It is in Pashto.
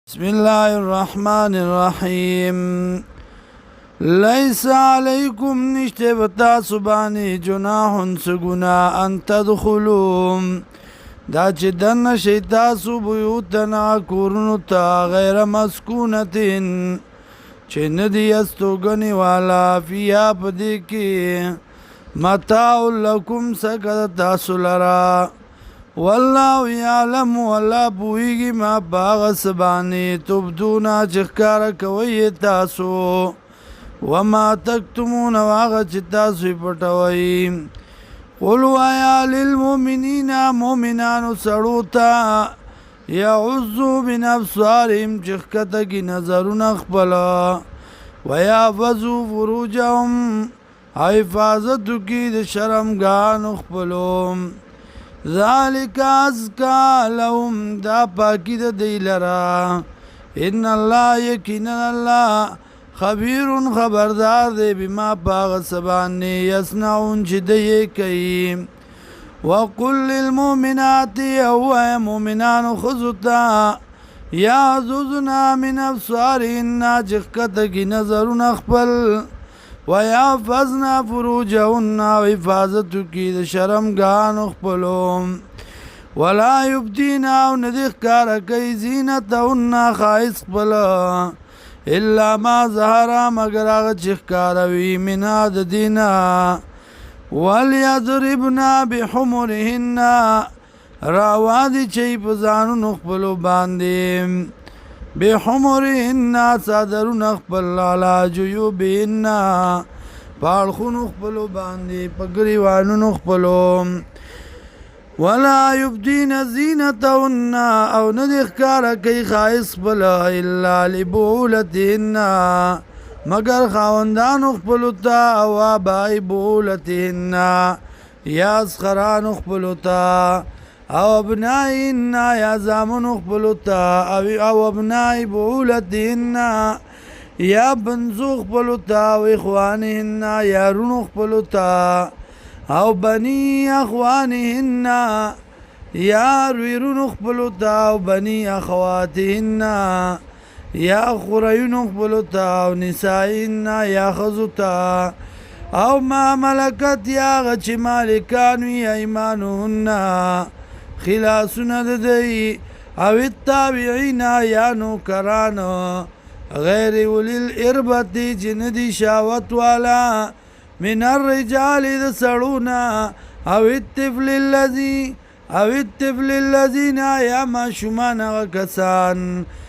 بسم الله الرحمن الرحيم ليس عليكم نشتبتا سباني جناح سگنا ان تدخلوا دا چې دن شیتاسو بیوتنا کورنتا غیر مسکونتین چې ندی استوگنی والا فیا پدی کی متاع لکم سکت تاسو لرا والله یعلم والله پویږي ما باغ سبانی تبدونا چخکار کوي تاسو وما تکتمون واغ چې تاسو پټوي قولوا یا للمؤمنین مؤمنان سړوتا یعذو من ابصارهم چخکتگی نظرون اخبل ویافظو فروجهم حفاظتو کی د شرمگان اخبلوم ذالک ازکا لهم دا پاکی دا دی لرا ان اللہ یقینا اللہ خبیر خبردار دے بما پاغ سبانی یسنعون چی دی کئی وقل للمؤمنات او مؤمنان خزتا یعذوزنا من ابصارهن چخکتکی نظرون اخپل وَيَحْفَظْنَا فُرُوجَهُنَّ وحفاظتو کی د شرمگان اخپلوم وَلَا يُبْدِينَ او ندخ کارکی زینتهن خائص پلا الا ما ظهر مگر آغا چخ کاروی منا د دینا وَلْيَضْرِبْنَا بِحُمُرِهِنَّ راوادی چی پزانو نخپلو باندیم بحمرهن صادرون اخپل علا جیوبهن پالخون اخپلو باندی پگریوانون اخپلو ولا یبدین زینتهن او ندخ کارا کئی خائص پلا الا لبعولتهن مگر خاوندان اخپلو تا او آبائی بعولتهن یا اسخران اخپلو تا او ابنائهن یا زامن اخپلوتا او ابنائی بعولتهن یا بنزو اخپلوتا او اخوانهن یا رون اخپلوتا او بنی اخوانهن یا رویرون اخپلوتا او بنی اخواتهن یا خوریون اخپلوتا او نسائهن یا خزوتا او ما ملکت یا غچ مالکانوی ایمانهن خلاسون ددئی او التابعین یا نوکران غیر اولی الاربتی جندی شاوت والا من الرجال د سړونا او الطفل الذین یا ما شمان کسان